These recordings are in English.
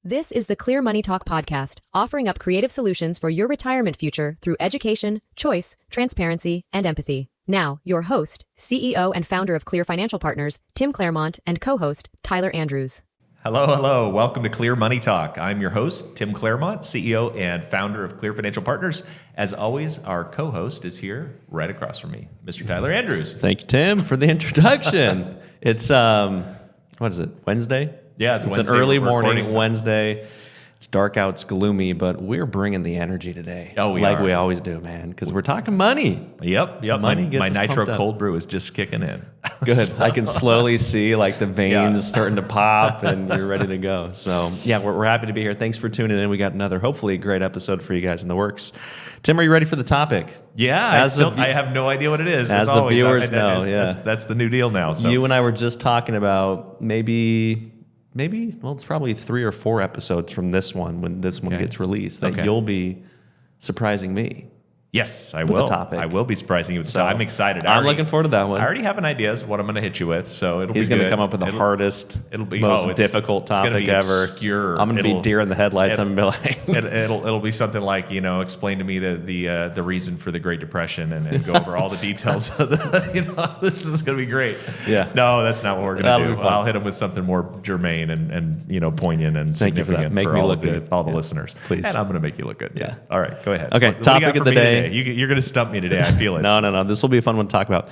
This is the Clear Money Talk podcast, offering up creative solutions for your retirement future through education, choice, transparency, and empathy. Now, your host, CEO and founder of Clear Financial Partners, Tim Clairmont, and co-host, Tyler Andrews. Hello. Welcome to Clear Money Talk. I'm your host, Tim Clairmont, CEO and founder of Clear Financial Partners. As always, our co-host is here right across from me, Mr. Tyler Andrews. Thank you, Tim, for the introduction. It's, what is it, Wednesday? Yeah, it's Wednesday. An early morning Wednesday. It's dark out, it's gloomy, but we're bringing the energy today. Oh, we like are. we always do, man, because we're talking money. Yep. Money My gets us nitro pumped up. cold brew is just kicking in. Good. So- I can slowly see like the veins Yeah. starting to pop and you're ready to go. So yeah, we're happy to be here. Thanks for tuning in. We got another, hopefully, great episode for you guys in the works. Tim, are you ready for the topic? Yeah, I have no idea what it is. As the always. viewers know, That's the new deal now. So You and I were just talking about maybe, well, it's probably 3 or 4 episodes from this one when this one gets released that you'll be surprising me. yes, I with will. the topic. I will be surprising you with So, I'm excited. I'm looking forward to that one. I already have an idea of what I'm going to hit you with, so it'll He's be good. going to come up with the hardest, most difficult topic ever. Obscure. I'm going to be deer in the headlights. I'm going to be like, It'll be something like, explain to me the reason for the Great Depression and go over all the details of this is going to be great. Yeah. No, that's not what we're going That'll to be do. fun. I'll hit him with something more germane and poignant and Thank you for that. significant Make for me all look of the, good. all the Yeah. listeners. Please. And I'm going to make you look good. Yeah. All right, go ahead. Okay, What do you topic got of for the me day. today? You're going to stump me today. I feel it. No. This will be a fun one to talk about.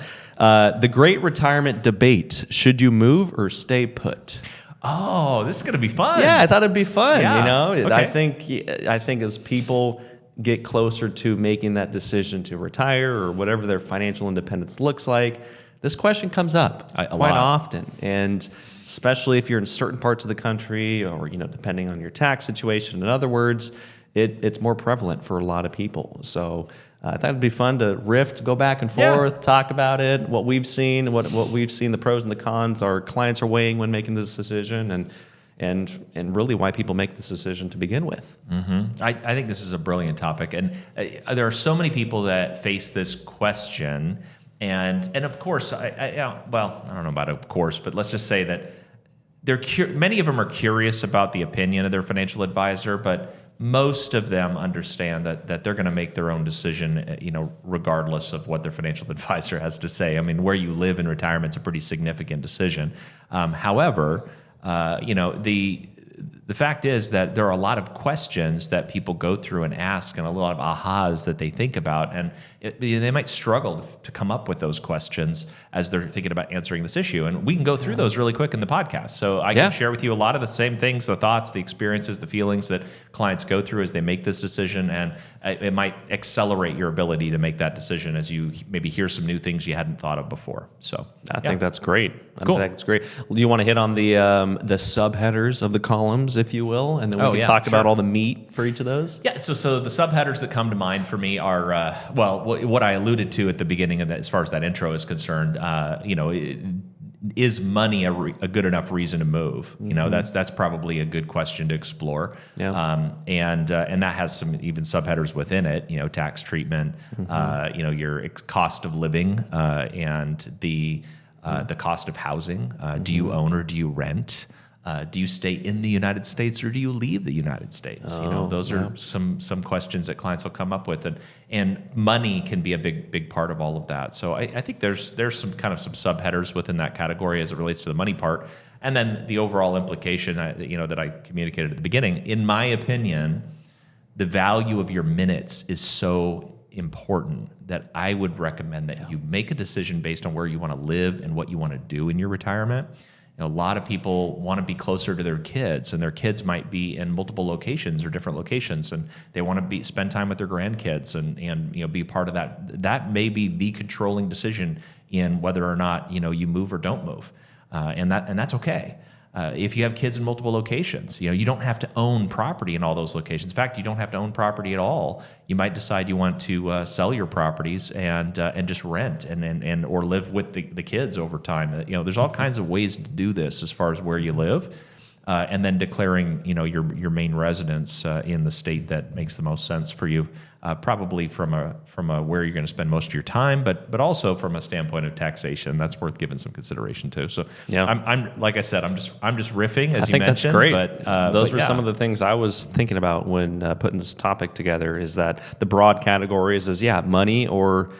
The great retirement debate. Should you move or stay put? Oh, this is going to be fun. Yeah, I thought it'd be fun. Yeah. Okay. I think as people get closer to making that decision to retire or whatever their financial independence looks like, this question comes up A quite lot. often, and especially if you're in certain parts of the country, or depending on your tax situation. In other words, it's more prevalent for a lot of people. So I thought it'd be fun to go back and forth, talk about it, what we've seen, what we've seen, the pros and the cons our clients are weighing when making this decision, and really why people make this decision to begin with. Mm-hmm. I think this is a brilliant topic, and there are so many people that face this question, and of course, I don't know about of course, but let's just say that many of them are curious about the opinion of their financial advisor, but most of them understand that they're going to make their own decision, regardless of what their financial advisor has to say. I mean, where you live in retirement is a pretty significant decision. However, the fact is that there are a lot of questions that people go through and ask, and a lot of ahas that they think about, and they might struggle to come up with those questions as they're thinking about answering this issue. And we can go through those really quick in the podcast. So I can share with you a lot of the same things, the thoughts, the experiences, the feelings that clients go through as they make this decision, and it might accelerate your ability to make that decision as you maybe hear some new things you hadn't thought of before. So I think that's great. Cool. I think it's great. Do you want to hit on the subheaders of the columns, if you will, and then we can talk about all the meat for each of those? Yeah, so the subheaders that come to mind for me are, what I alluded to at the beginning of that, as far as that intro is concerned, is money a good enough reason to move? That's probably a good question to explore. Yeah. And that has some even subheaders within it, tax treatment, your cost of living, and the cost of housing. Do you own or do you rent? Do you stay in the United States or do you leave the United States? Those are some questions that clients will come up with, and money can be a big part of all of that. So I think there's some subheaders within that category as it relates to the money part, and then the overall implication that I communicated at the beginning. In my opinion, the value of your minutes is so important that I would recommend that you make a decision based on where you want to live and what you want to do in your retirement. A lot of people want to be closer to their kids, and their kids might be in multiple locations or different locations, and they want to spend time with their grandkids and be part of that. That may be the controlling decision in whether or not you move or don't move, and that's okay. If you have kids in multiple locations, you don't have to own property in all those locations. In fact, you don't have to own property at all. You might decide you want to sell your properties and just rent and or live with the kids over time. There's all kinds of ways to do this as far as where you live. and then declaring, your main residence in the state that makes the most sense for you, probably from a where you're going to spend most of your time, but also from a standpoint of taxation. That's worth giving some consideration to. So, Yeah. I'm like I said, I'm just riffing, as I you think mentioned. that's great. But those were yeah. some of the things I was thinking about when putting this topic together. Is that the broad categories is money or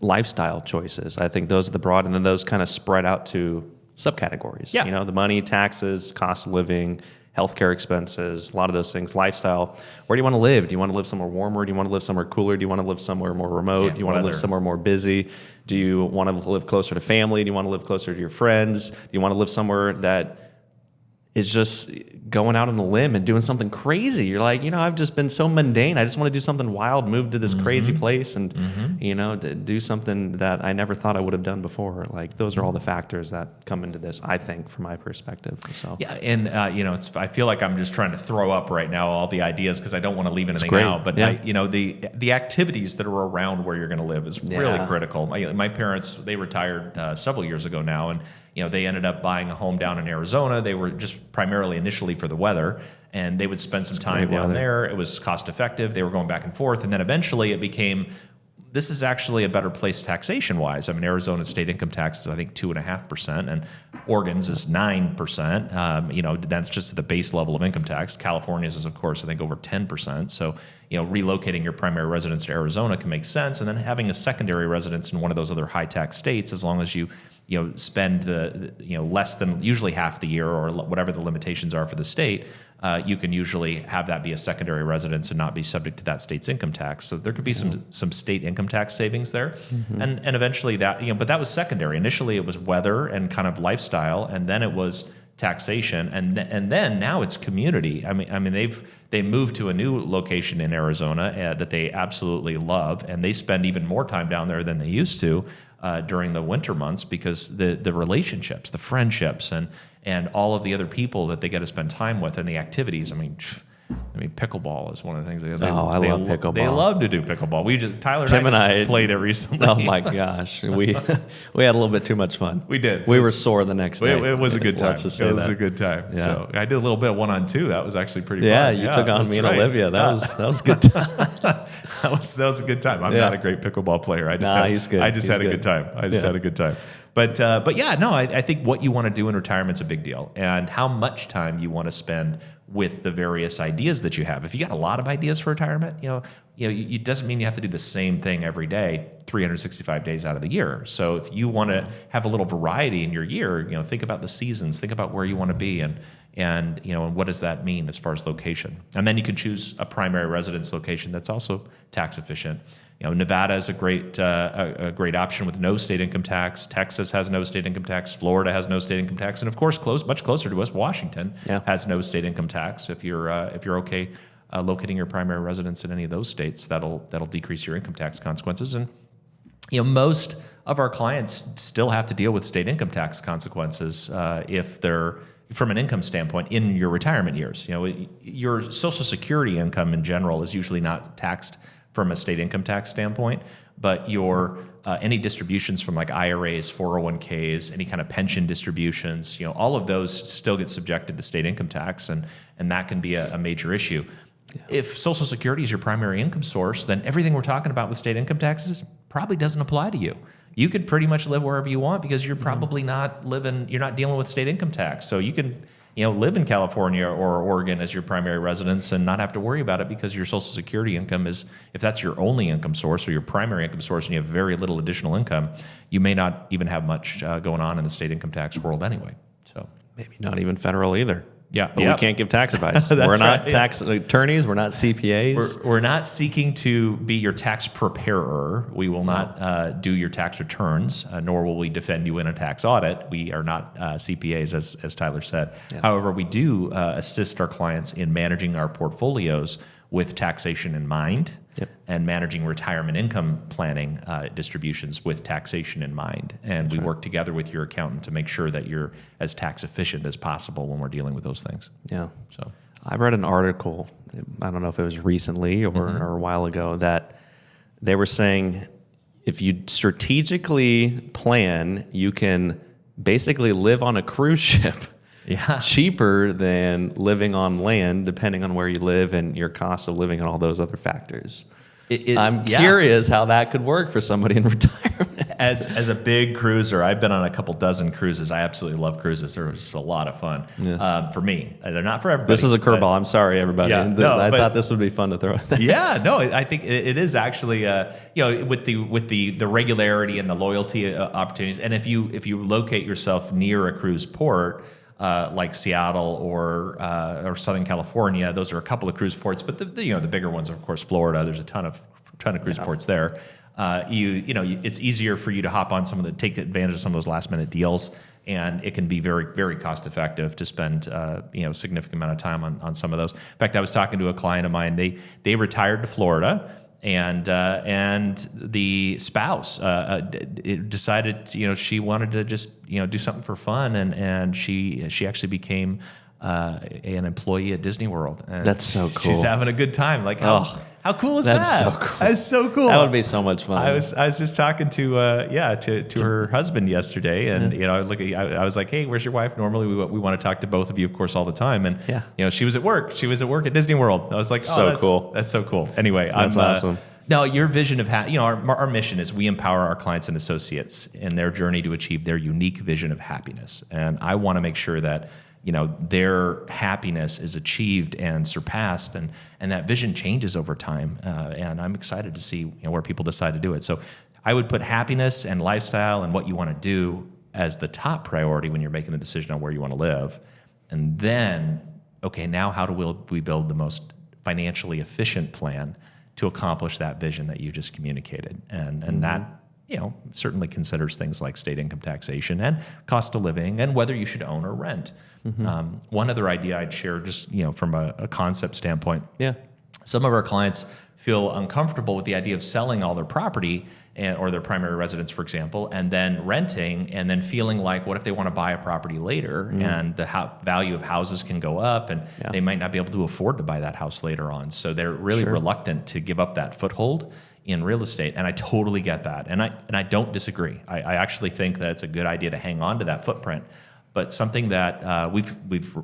lifestyle choices. I think those are the broad, and then those kind of spread out to subcategories. Yeah. The money, taxes, cost of living, healthcare expenses, a lot of those things. Lifestyle. Where do you want to live? Do you want to live somewhere warmer? Do you want to live somewhere cooler? Do you want to live somewhere more remote? Yeah, do you want to live weather. somewhere more busy? Do you want to live closer to family? Do you want to live closer to your friends? Do you want to live somewhere that is just going out on a limb and doing something crazy? You're like, I've just been so mundane. I just want to do something wild, move to this crazy place and, do something that I never thought I would have done before. Like, those are all the factors that come into this, I think, from my perspective. So Yeah, and I feel like I'm just trying to throw up right now all the ideas because I don't want to leave anything great. out. But Yeah. the activities that are around where you're going to live is really Yeah. critical. My parents, they retired several years ago now, and they ended up buying a home down in Arizona. They were just primarily initially for the weather, and they would spend some time great down weather. there. It was cost effective. They were going back and forth, and then eventually it became, this is actually a better place taxation-wise. I mean, Arizona's state income tax is, I think, 2.5%, and Oregon's is 9%. That's just at the base level of income tax. California's is, of course, I think over 10%. So, relocating your primary residence to Arizona can make sense, and then having a secondary residence in one of those other high-tax states, as long as you spend the less than usually half the year or whatever the limitations are for the state, you can usually have that be a secondary residence and not be subject to that state's income tax. So there could be some state income tax savings there, and eventually that but that was secondary. Initially, it was weather and kind of lifestyle, and then it was taxation, and then now it's community. I mean they moved to a new location in Arizona that they absolutely love, and they spend even more time down there than they used to during the winter months, because the relationships, the friendships, and all of the other people that they get to spend time with, and the activities. I mean, pickleball is one of the things. I love pickleball. They love to do pickleball. Tyler Tim and I and just I played it recently. Oh my gosh, we had a little bit too much fun. We did. We were sore the next day. It was a good time. Let's just say It was that. a good time. Yeah. So I did a little bit of 1-on-2. That was actually pretty Yeah, fun. you took on that's me and right. Olivia. That was good. that was a good time. I'm Yeah. not a great pickleball player. He's good. I just He's had a good. good time. Yeah. Had a good time. But yeah, no, I think what you want to do in retirement is a big deal, and how much time you want to spend with the various ideas that you have. If you got a lot of ideas for retirement, it doesn't mean you have to do the same thing every day, 365 days out of the year. So if you want to have a little variety in your year, think about the seasons, think about where you want to be, and what does that mean as far as location. And then you can choose a primary residence location that's also tax efficient. Nevada is a great option with no state income tax. Texas has no state income tax. Florida has no state income tax, and of course, much closer to us, Washington has no state income tax. If you're okay locating your primary residence in any of those states, that'll decrease your income tax consequences. And most of our clients still have to deal with state income tax consequences if they're from an income standpoint in your retirement years. Your Social Security income in general is usually not taxed from a state income tax standpoint, but your any distributions from like IRAs, 401ks, any kind of pension distributions, all of those still get subjected to state income tax, and that can be a major issue. Yeah. If Social Security is your primary income source, then everything we're talking about with state income taxes probably doesn't apply to you. You could pretty much live wherever you want because you're probably you're not dealing with state income tax. So you can live in California or Oregon as your primary residence and not have to worry about it, because your Social Security income is, if that's your only income source or your primary income source and you have very little additional income, you may not even have much going on in the state income tax world anyway. So maybe not even federal either. Yeah, but we can't give tax advice. We're not tax attorneys. We're not CPAs. We're not seeking to be your tax preparer. We will not do your tax returns, nor will we defend you in a tax audit. We are not CPAs, as Tyler said. Yeah. However, we do assist our clients in managing our portfolios with taxation in mind. Yep. And managing retirement income planning distributions with taxation in mind. And we work together with your accountant to make sure that you're as tax efficient as possible when we're dealing with those things. Yeah. So I read an article, I don't know if it was recently or a while ago, that they were saying if you strategically plan, you can basically live on a cruise ship cheaper than living on land, depending on where you live and your cost of living and all those other factors. I'm curious how that could work for somebody in retirement. As a big cruiser, I've been on a couple dozen cruises. I absolutely love cruises. They're just a lot of fun for me. They're not for everybody. This is a curveball. I'm sorry, everybody. I thought this would be fun to throw. I think it is actually with the regularity and the loyalty opportunities. And if you locate yourself near a cruise port, like Seattle or Southern California, those are a couple of cruise ports. But the bigger ones are, of course, Florida. There's a ton of cruise ports there. It's easier for you to hop on take advantage of some of those last minute deals, and it can be very, very cost effective to spend significant amount of time on some of those. In fact, I was talking to a client of mine. They retired to Florida. And the spouse decided, she wanted to just do something for fun, and she actually became an employee at Disney World. And that's so cool. She's having a good time. Like how cool is that's that? So cool. That's so cool. That would be so much fun. I was just talking to her husband yesterday, and I was like, hey, where's your wife? Normally we want to talk to both of you, of course, all the time. And she was at work. She was at work at Disney World. I was like, cool. That's so cool. Anyway, that's awesome. No, your vision of our mission is we empower our clients and associates in their journey to achieve their unique vision of happiness, and I want to make sure that their happiness is achieved and surpassed, and that vision changes over time. And I'm excited to see where people decide to do it. So I would put happiness and lifestyle and what you want to do as the top priority when you're making the decision on where you want to live. And then, okay, now how do we build the most financially efficient plan to accomplish that vision that you just communicated? And that certainly considers things like state income taxation and cost of living and whether you should own or rent. One other idea I'd share, just from a concept standpoint. Some of our clients feel uncomfortable with the idea of selling all their property or their primary residence, for example, and then renting, and then feeling like, what if they want to buy a property later, and the value of houses can go up, and they might not be able to afford to buy that house later on. So they're really reluctant to give up that foothold in real estate, and I totally get that, and I don't disagree. I actually think that it's a good idea to hang on to that footprint. But something that we've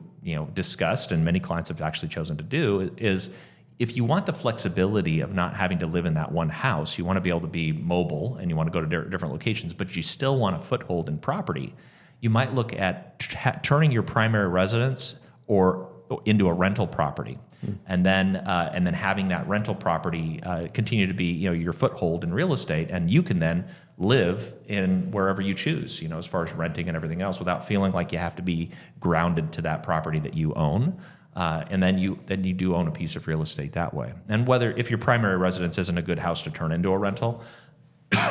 discussed, and many clients have actually chosen to do, is if you want the flexibility of not having to live in that one house, you want to be able to be mobile and you want to go to different locations, but you still want a foothold in property, you might look at turning your primary residence or into a rental property. And then having that rental property continue to be your foothold in real estate, and you can then live in wherever you choose, as far as renting and everything else, without feeling like you have to be grounded to that property that you own. And then you do own a piece of real estate that way. And if your primary residence isn't a good house to turn into a rental,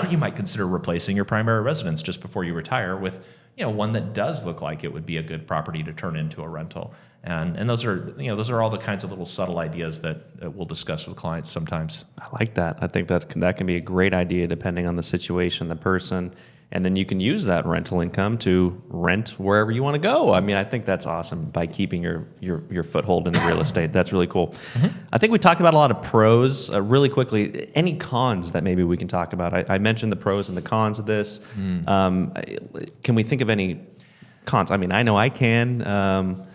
you might consider replacing your primary residence just before you retire with one that does look like it would be a good property to turn into a rental. And those are all the kinds of little subtle ideas that we'll discuss with clients sometimes. I like that. I think that can be a great idea depending on the situation, the person, and then you can use that rental income to rent wherever you want to go. I mean, I think that's awesome by keeping your foothold in the real estate. That's really cool. I think we talked about a lot of pros. Really quickly, any cons that maybe we can talk about? I mentioned the pros and the cons of this. Can we think of any cons? I mean, I know I can.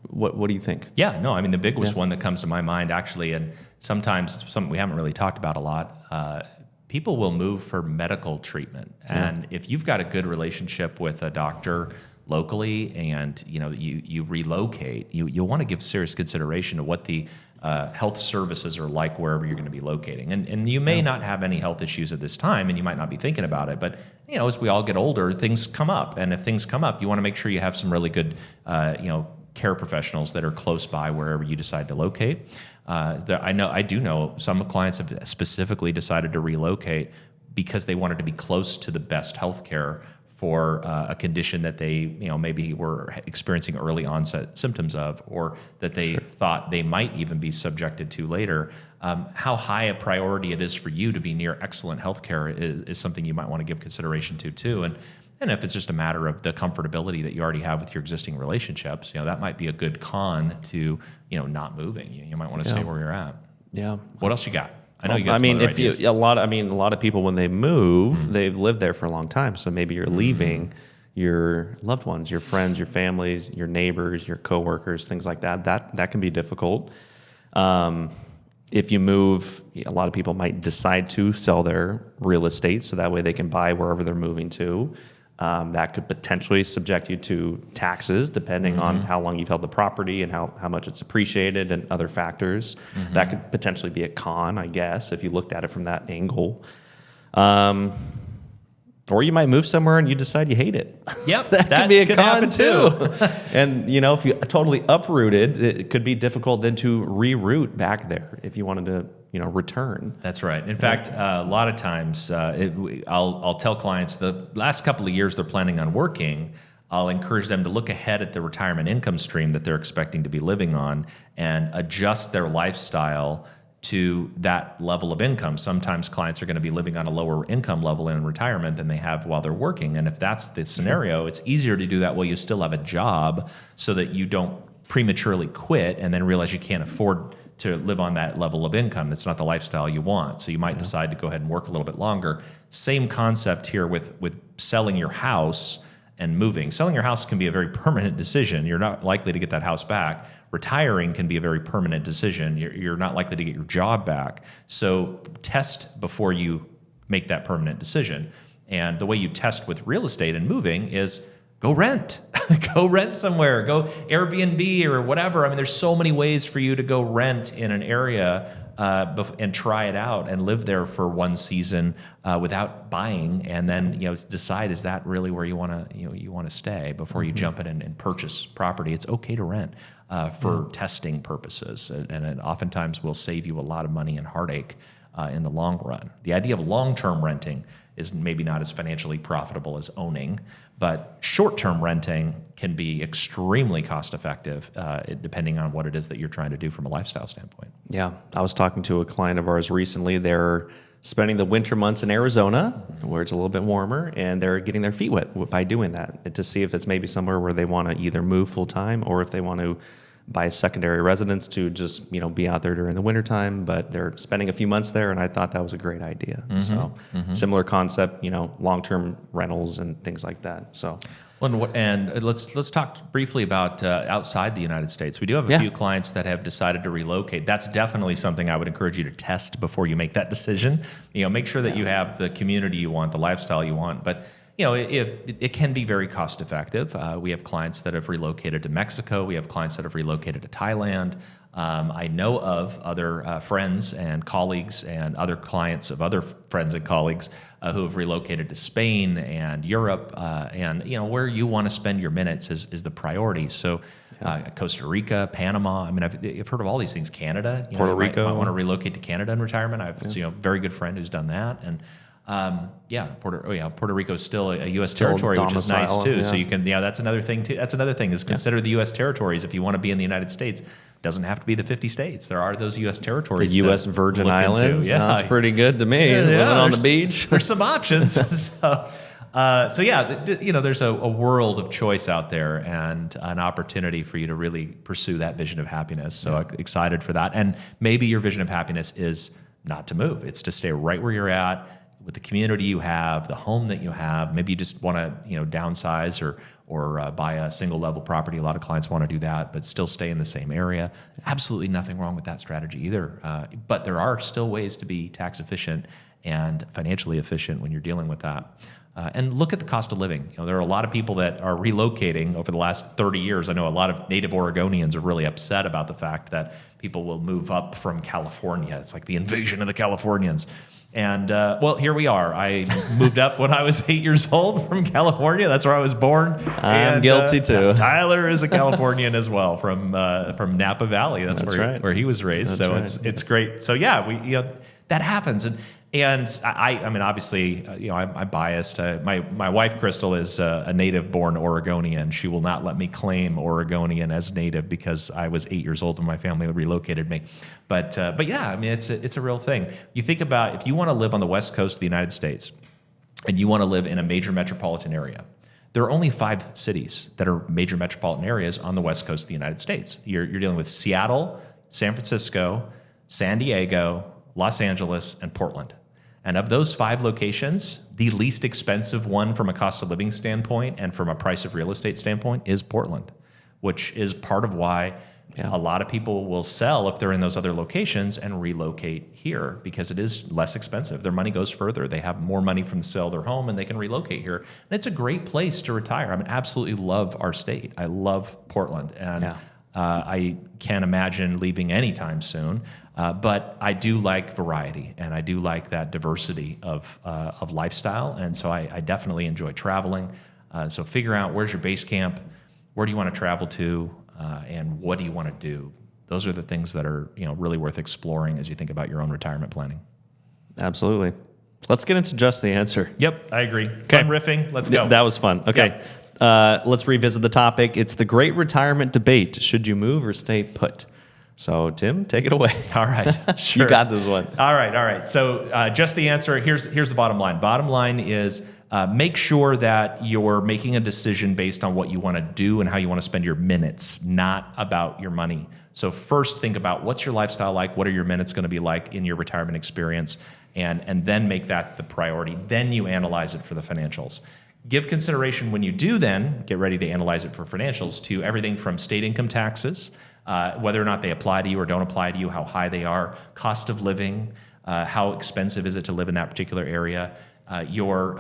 What do you think? Yeah, no, I mean, the biggest one that comes to my mind, actually, and sometimes something we haven't really talked about a lot, people will move for medical treatment. And if you've got a good relationship with a doctor locally and you relocate, you'll want to give serious consideration to what the health services are like wherever you're going to be locating. And you may not have any health issues at this time, and you might not be thinking about it, but as we all get older, things come up. And if things come up, you want to make sure you have some really good care professionals that are close by wherever you decide to locate. I do know some clients have specifically decided to relocate because they wanted to be close to the best healthcare for a condition that they maybe were experiencing early onset symptoms of, or that they thought they might even be subjected to later. How high a priority it is for you to be near excellent healthcare is something you might want to give consideration to too. And if it's just a matter of the comfortability that you already have with your existing relationships, that might be a good con to, not moving. You might want to stay where you're at. Yeah. What else you got? I know you got some other ideas. A lot of people when they move, they've lived there for a long time. So maybe you're leaving, your loved ones, your friends, your families, your neighbors, your coworkers, things like that. That can be difficult. If you move, a lot of people might decide to sell their real estate so that way they can buy wherever they're moving to. That could potentially subject you to taxes depending on how long you've held the property and how much it's appreciated and other factors. That could potentially be a con, I guess, if you looked at it from that angle. Or you might move somewhere and you decide you hate it. Yep, that could be a con happen too. And if you totally uprooted, it could be difficult then to reroute back there if you wanted to, return. That's right. In fact, a lot of times, I'll tell clients the last couple of years they're planning on working, I'll encourage them to look ahead at the retirement income stream that they're expecting to be living on and adjust their lifestyle to that level of income. Sometimes clients are going to be living on a lower income level in retirement than they have while they're working. And if that's the scenario, it's easier to do that while you still have a job so that you don't prematurely quit and then realize you can't afford to live on that level of income. That's not the lifestyle you want. So you might decide to go ahead and work a little bit longer. Same concept here with selling your house and moving. Selling your house can be a very permanent decision. You're not likely to get that house back. Retiring can be a very permanent decision. You're not likely to get your job back. So test before you make that permanent decision. And the way you test with real estate and moving is go rent. Go rent somewhere. Go Airbnb or whatever. I mean, there's so many ways for you to go rent in an area and try it out and live there for one season without buying, and then decide, is that really where you want to stay before you jump in and purchase property. It's okay to rent for testing purposes, and it oftentimes will save you a lot of money and heartache in the long run. The idea of long-term renting is maybe not as financially profitable as owning, but short-term renting can be extremely cost-effective depending on what it is that you're trying to do from a lifestyle standpoint. Yeah, I was talking to a client of ours recently. They're spending the winter months in Arizona, where it's a little bit warmer, and they're getting their feet wet by doing that, and to see if it's maybe somewhere where they want to either move full-time or if they want to buy a secondary residence to just be out there during the wintertime, but they're spending a few months there, and I thought that was a great idea. Similar concept, long-term rentals and things like that. So, and let's talk briefly about outside the United States. We do have a few clients that have decided to relocate. That's definitely something I would encourage you to test before you make that decision. Make sure that you have the community you want, the lifestyle you want, but if it can be very cost effective. We have clients that have relocated to Mexico. We have clients that have relocated to Thailand. I know of other friends and colleagues and other clients of other friends and colleagues who have relocated to Spain and Europe. And where you want to spend your minutes is the priority. So Costa Rica, Panama. I mean, I've heard of all these things. Canada, Puerto Rico. Might want to relocate to Canada in retirement. I have a very good friend who's done that. And Puerto Rico is still a U.S. territory, which is nice too. Yeah. So you can, that's another thing too. That's another thing is consider the U.S. territories if you want to be in the United States. It doesn't have to be the 50 states. There are those U.S. territories. The U.S. Virgin Islands. Yeah. That's pretty good to me. Living on the beach. There's some options. There's a world of choice out there and an opportunity for you to really pursue that vision of happiness. So excited for that. And maybe your vision of happiness is not to move. It's to stay right where you're at, with the community you have, the home that you have. Maybe you just want to, downsize or buy a single level property. A lot of clients want to do that, but still stay in the same area. Absolutely nothing wrong with that strategy either. But there are still ways to be tax efficient and financially efficient when you're dealing with that. And look at the cost of living. There are a lot of people that are relocating over the last 30 years. I know a lot of native Oregonians are really upset about the fact that people will move up from California. It's like the invasion of the Californians. And here we are. I moved up when I was 8 years old from California. That's where I was born. I'm guilty too. Tyler is a Californian as well from Napa Valley. That's where he was raised. It's great. So that happens. And I mean, obviously, I'm biased. My wife, Crystal, is a native-born Oregonian. She will not let me claim Oregonian as native because I was 8 years old when my family relocated me. But yeah, I mean, it's a real thing. You think about if you want to live on the West Coast of the United States and you want to live in a major metropolitan area, there are only 5 cities that are major metropolitan areas on the West Coast of the United States. You're dealing with Seattle, San Francisco, San Diego, Los Angeles, and Portland. And of those 5 locations, The least expensive one from a cost of living standpoint and from a price of real estate standpoint is Portland, which is part of why a lot of people will sell if they're in those other locations and relocate here because it is less expensive. Their money goes further. They have more money from the sale of their home and they can relocate here. And it's a great place to retire. I mean, absolutely love our state. I love Portland. And I can't imagine leaving anytime soon. But I do like variety and I do like that diversity of lifestyle. And so I definitely enjoy traveling. So figure out where's your base camp, where do you want to travel to, and what do you want to do? Those are the things that are really worth exploring as you think about your own retirement planning. Absolutely. Let's get into just the answer. Yep, I agree. Fun riffing. Let's go. That was fun. Okay. Yep. Let's revisit the topic. It's the great retirement debate. Should you move or stay put? So, Tim, take it away. All right. Sure. You got this one. All right. So just the answer. Here's the bottom line. Bottom line is make sure that you're making a decision based on what you want to do and how you want to spend your minutes, not about your money. So first think about what's your lifestyle like, what are your minutes going to be like in your retirement experience, and then make that the priority. Then you analyze it for the financials. Give consideration when you do then get ready to analyze it for financials to everything from state income taxes, whether or not they apply to you or don't apply to you, how high they are, cost of living, how expensive is it to live in that particular area, your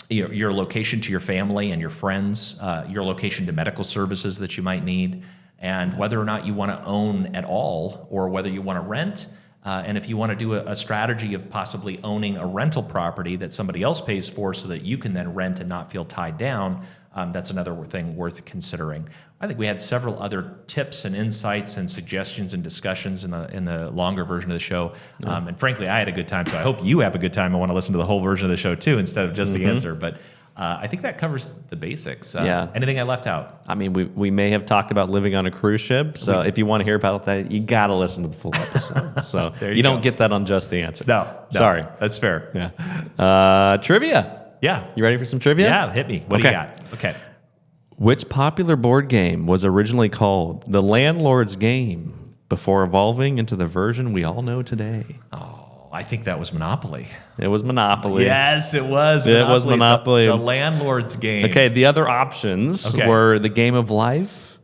location to your family and your friends, your location to medical services that you might need, and whether or not you want to own at all or whether you want to rent. And if you want to do a strategy of possibly owning a rental property that somebody else pays for so that you can then rent and not feel tied down, that's another thing worth considering. I think we had several other tips and insights and suggestions and discussions in the longer version of the show. And frankly, I had a good time, so I hope you have a good time and want to listen to the whole version of the show too instead of just the answer. But I think that covers the basics. Anything I left out? I mean, we may have talked about living on a cruise ship. So if you want to hear about that, you got to listen to the full episode. So you don't get that on just the answer. No, sorry. That's fair. Yeah. Trivia. Yeah. You ready for some trivia? Yeah, hit me. What do you got? Okay. Which popular board game was originally called The Landlord's Game before evolving into the version we all know today? Oh, I think that was Monopoly. It was Monopoly. Yes, it was Monopoly. It was Monopoly. The Landlord's Game. Okay, the other options were The Game of Life,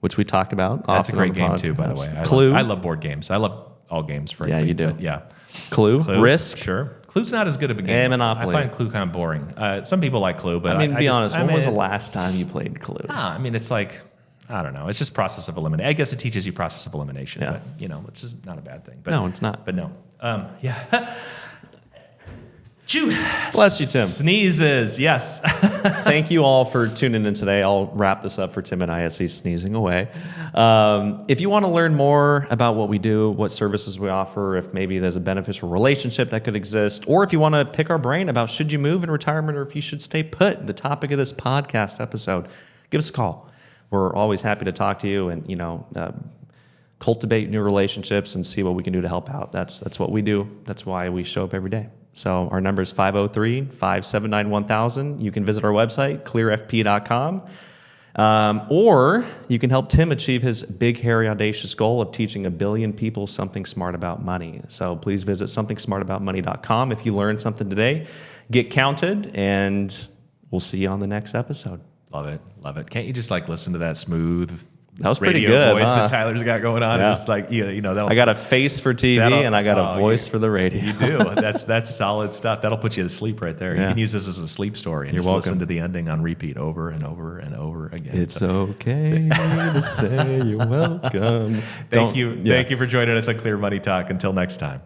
which we talked about. That's a great game too, by the way. Clue. I love board games. I love all games, frankly. Yeah, you do. Yeah. Clue. Risk. Sure. Clue's not as good of a game. And Monopoly. I find Clue kind of boring. Some people like Clue, but I mean, be honest. When was the last time you played Clue? I mean, it's like, I don't know. It's just process of elimination. I guess it teaches you process of elimination, but it's just not a bad thing. But, no, it's not. But no. Yeah. Chew. Bless you, Tim. Sneezes. Yes. Thank you all for tuning in today. I'll wrap this up for Tim and I as he's sneezing away. If you want to learn more about what we do, what services we offer, if maybe there's a beneficial relationship that could exist, or if you want to pick our brain about should you move in retirement or if you should stay put, the topic of this podcast episode, give us a call. We're always happy to talk to you and, cultivate new relationships and see what we can do to help out. That's what we do. That's why we show up every day. So our number is 503-579-1000. You can visit our website, clearfp.com. Or you can help Tim achieve his big, hairy, audacious goal of teaching 1 billion people something smart about money. So please visit somethingsmartaboutmoney.com. If you learned something today, get counted, and we'll see you on the next episode. Love it. Love it. Can't you just listen to that smooth that was pretty radio good, voice that Tyler's got going on? Yeah. Just that'll, I got a face for TV and I got a voice for the radio. You do. That's solid stuff. That'll put you to sleep right there. Yeah. You can use this as a sleep story and listen to the ending on repeat over and over and over again. It's okay to say you're welcome. Thank you for joining us on Clear Money Talk. Until next time.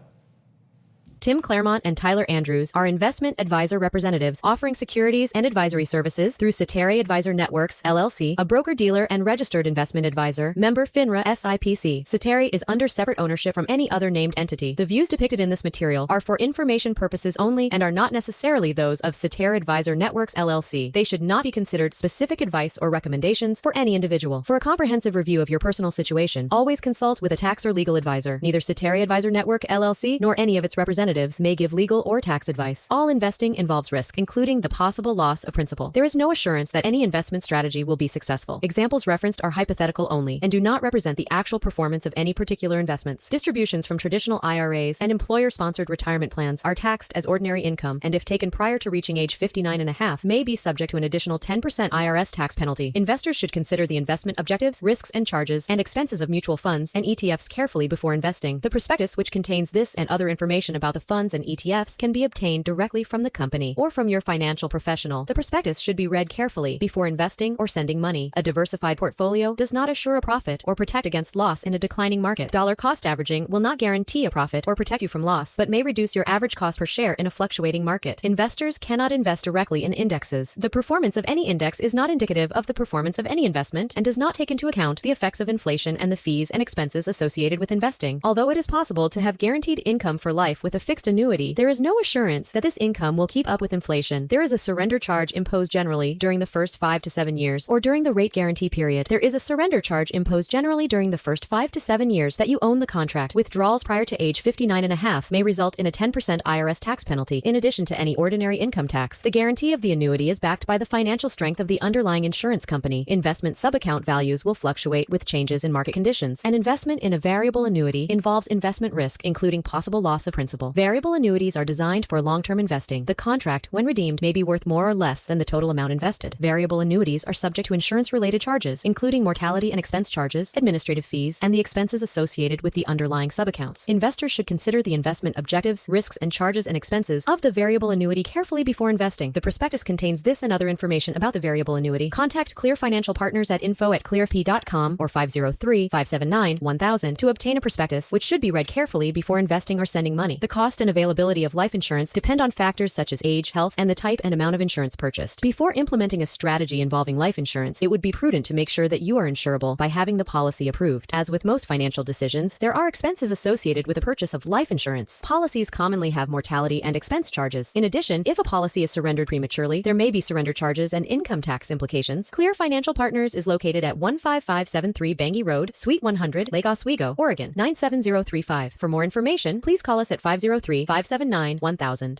Tim Clairmont and Tyler Andrews are investment advisor representatives offering securities and advisory services through Cetera Advisor Networks, LLC, a broker-dealer and registered investment advisor, member FINRA SIPC. Cetera is under separate ownership from any other named entity. The views depicted in this material are for information purposes only and are not necessarily those of Cetera Advisor Networks, LLC. They should not be considered specific advice or recommendations for any individual. For a comprehensive review of your personal situation, always consult with a tax or legal advisor. Neither Cetera Advisor Network, LLC, nor any of its representatives representatives may give legal or tax advice. All investing involves risk, including the possible loss of principal. There is no assurance that any investment strategy will be successful. Examples referenced are hypothetical only and do not represent the actual performance of any particular investments. Distributions from traditional IRAs and employer-sponsored retirement plans are taxed as ordinary income, and if taken prior to reaching age 59 and a half, may be subject to an additional 10% IRS tax penalty. Investors should consider the investment objectives, risks and charges, and expenses of mutual funds and ETFs carefully before investing. The prospectus, which contains this and other information about the funds and ETFs, can be obtained directly from the company or from your financial professional. The prospectus should be read carefully before investing or sending money. A diversified portfolio does not assure a profit or protect against loss in a declining market. Dollar cost averaging will not guarantee a profit or protect you from loss, but may reduce your average cost per share in a fluctuating market. Investors cannot invest directly in indexes. The performance of any index is not indicative of the performance of any investment and does not take into account the effects of inflation and the fees and expenses associated with investing. Although it is possible to have guaranteed income for life with a fixed annuity, there is no assurance that this income will keep up with inflation. There is a surrender charge imposed generally during the first 5 to 7 years or during the rate guarantee period. There is a surrender charge imposed generally during the first 5 to 7 years that you own the contract. Withdrawals prior to age 59 and a half may result in a 10% IRS tax penalty, in addition to any ordinary income tax. The guarantee of the annuity is backed by the financial strength of the underlying insurance company. Investment subaccount values will fluctuate with changes in market conditions. An investment in a variable annuity involves investment risk, including possible loss of principal. Variable annuities are designed for long-term investing. The contract, when redeemed, may be worth more or less than the total amount invested. Variable annuities are subject to insurance-related charges, including mortality and expense charges, administrative fees, and the expenses associated with the underlying subaccounts. Investors should consider the investment objectives, risks, and charges and expenses of the variable annuity carefully before investing. The prospectus contains this and other information about the variable annuity. Contact Clear Financial Partners at info@clearfp.com or 503-579-1000 to obtain a prospectus, which should be read carefully before investing or sending money. The cost and availability of life insurance depend on factors such as age, health, and the type and amount of insurance purchased. Before implementing a strategy involving life insurance, it would be prudent to make sure that you are insurable by having the policy approved. As with most financial decisions, there are expenses associated with the purchase of life insurance. Policies commonly have mortality and expense charges. In addition, if a policy is surrendered prematurely, there may be surrender charges and income tax implications. Clear Financial Partners is located at 15573 Bangor Road, Suite 100, Lake Oswego, Oregon, 97035. For more information, please call us at 503-579-1000.